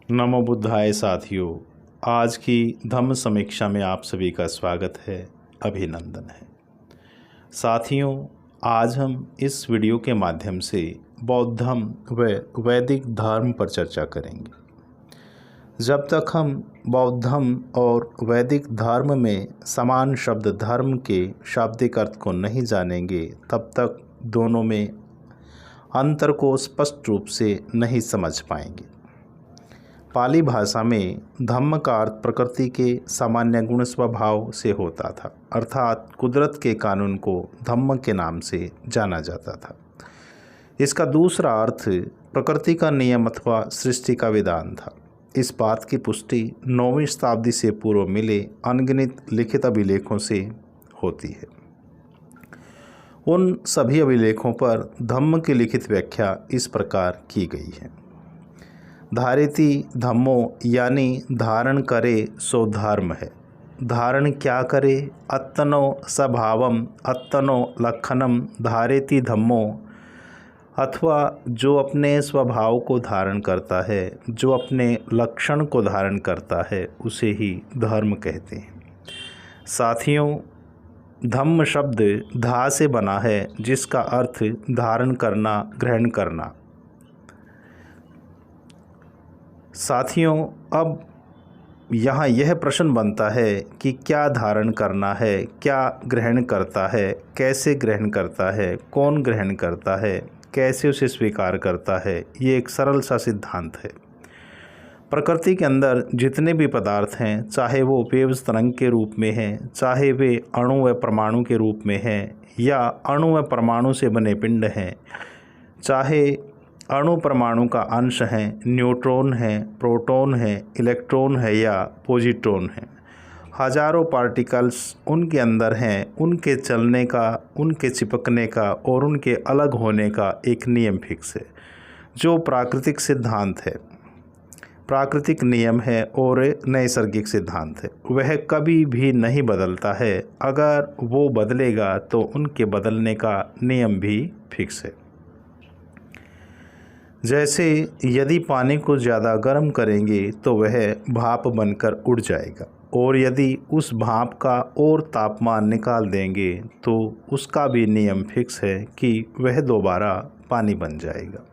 नमो बुद्धाय साथियों, आज की धम्म समीक्षा में आप सभी का स्वागत है, अभिनंदन है। साथियों, आज हम इस वीडियो के माध्यम से बौद्ध धर्म व वैदिक धर्म पर चर्चा करेंगे। जब तक हम बौद्ध धर्म और वैदिक धर्म में समान शब्द धर्म के शाब्दिक अर्थ को नहीं जानेंगे, तब तक दोनों में अंतर को स्पष्ट रूप से नहीं समझ पाएंगे। पाली भाषा में धम्म का अर्थ प्रकृति के सामान्य गुण स्वभाव से होता था, अर्थात कुदरत के कानून को धम्म के नाम से जाना जाता था। इसका दूसरा अर्थ प्रकृति का नियम अथवा सृष्टि का विधान था। इस बात की पुष्टि 9वीं शताब्दी से पूर्व मिले अनगिनत लिखित अभिलेखों से होती है। उन सभी अभिलेखों पर धम्म की लिखित व्याख्या इस प्रकार की गई है। धारेति धम्मो यानी धारण करे सो धर्म है। धारण क्या करे? अत्तनो स्वभावम अत्तनो लक्षणम धारेति धम्मो, अथवा जो अपने स्वभाव को धारण करता है, जो अपने लक्षण को धारण करता है, उसे ही धर्म कहते हैं। साथियों, धम्म शब्द धा से बना है, जिसका अर्थ धारण करना, ग्रहण करना। साथियों, अब यहाँ यह प्रश्न बनता है कि क्या धारण करना है, क्या ग्रहण करता है, कैसे ग्रहण करता है, कौन ग्रहण करता है, कैसे उसे स्वीकार करता है। ये एक सरल सा सिद्धांत है। प्रकृति के अंदर जितने भी पदार्थ हैं, चाहे वो वेव्स तरंग के रूप में हैं, चाहे वे अणु व परमाणु के रूप में हैं, या अणु व परमाणु से बने पिंड हैं, चाहे अणु परमाणु का अंश है, न्यूट्रॉन है, प्रोटॉन है, इलेक्ट्रॉन है या पॉजिट्रॉन है, हजारों पार्टिकल्स उनके अंदर हैं। उनके चलने का, उनके चिपकने का और उनके अलग होने का एक नियम फिक्स है, जो प्राकृतिक सिद्धांत है, प्राकृतिक नियम है और नैसर्गिक सिद्धांत है। वह कभी भी नहीं बदलता है। अगर वो बदलेगा तो उनके बदलने का नियम भी फिक्स है। जैसे यदि पानी को ज़्यादा गर्म करेंगे तो वह भाप बनकर उड़ जाएगा, और यदि उस भाप का और तापमान निकाल देंगे तो उसका भी नियम फिक्स है कि वह दोबारा पानी बन जाएगा।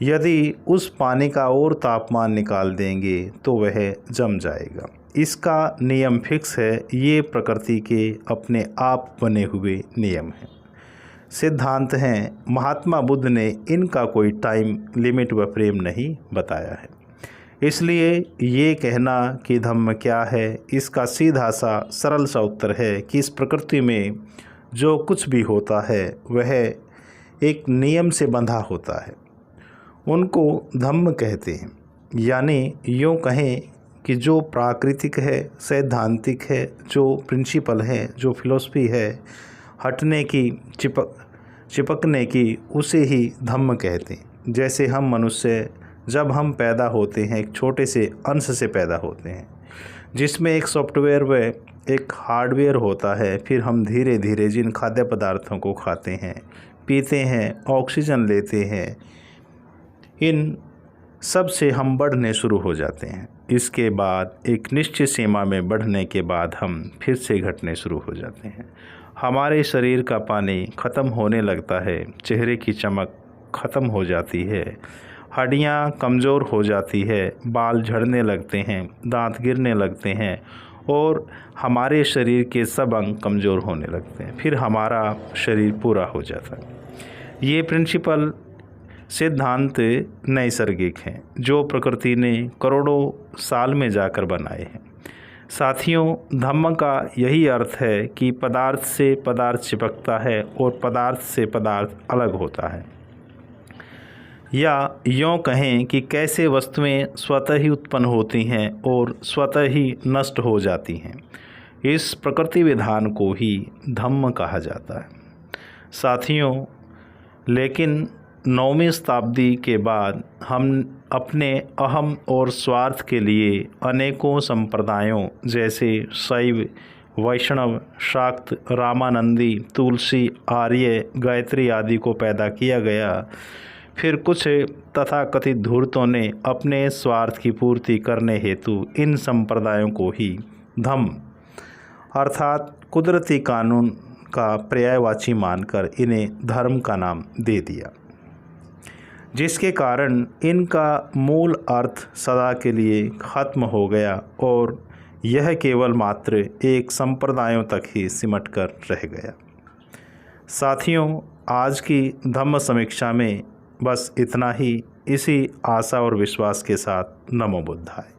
यदि उस पानी का और तापमान निकाल देंगे तो वह जम जाएगा। इसका नियम फिक्स है। ये प्रकृति के अपने आप बने हुए नियम हैं, सिद्धांत हैं। महात्मा बुद्ध ने इनका कोई टाइम लिमिट व फ्रेम नहीं बताया है। इसलिए ये कहना कि धम्म क्या है, इसका सीधा सा सरल सा उत्तर है कि इस प्रकृति में जो कुछ भी होता है वह एक नियम से बंधा होता है। उनको धम्म कहते हैं। यानी यूँ कहें कि जो प्राकृतिक है, सैद्धांतिक है, जो प्रिंसिपल है, जो फिलॉसफी है, हटने की, चिपकने की, उसे ही धम्म कहते हैं। जैसे हम मनुष्य जब हम पैदा होते हैं, एक छोटे से अंश से पैदा होते हैं, जिसमें एक सॉफ्टवेयर व एक हार्डवेयर होता है। फिर हम धीरे धीरे जिन खाद्य पदार्थों को खाते हैं, पीते हैं, ऑक्सीजन लेते हैं, इन सब से हम बढ़ने शुरू हो जाते हैं। इसके बाद एक निश्चित सीमा में बढ़ने के बाद हम फिर से घटने शुरू हो जाते हैं। हमारे शरीर का पानी ख़त्म होने लगता है, चेहरे की चमक ख़त्म हो जाती है, हड्डियाँ कमज़ोर हो जाती है, बाल झड़ने लगते हैं, दांत गिरने लगते हैं और हमारे शरीर के सब अंग कमज़ोर होने लगते हैं। फिर हमारा शरीर पूरा हो जाता है। ये प्रिंसिपल सिद्धांत नैसर्गिक हैं, जो प्रकृति ने करोड़ों साल में जाकर बनाए हैं। साथियों, धम्म का यही अर्थ है कि पदार्थ से पदार्थ चिपकता है और पदार्थ से पदार्थ अलग होता है। या यूँ कहें कि कैसे वस्तुएं स्वतः ही उत्पन्न होती हैं और स्वतः ही नष्ट हो जाती हैं। इस प्रकृति विधान को ही धम्म कहा जाता है। साथियों, लेकिन 9वीं शताब्दी के बाद हम अपने अहम और स्वार्थ के लिए अनेकों संप्रदायों जैसे शैव, वैष्णव, शाक्त, रामानंदी, तुलसी, आर्य, गायत्री आदि को पैदा किया गया। फिर कुछ तथाकथित धूर्तों ने अपने स्वार्थ की पूर्ति करने हेतु इन संप्रदायों को ही धम्म अर्थात कुदरती कानून का पर्यायवाची मानकर इन्हें धर्म का नाम दे दिया, जिसके कारण इनका मूल अर्थ सदा के लिए खत्म हो गया और यह केवल मात्र एक संप्रदायों तक ही सिमट कर रह गया। साथियों, आज की धम्म समीक्षा में बस इतना ही। इसी आशा और विश्वास के साथ नमो बुद्धाय।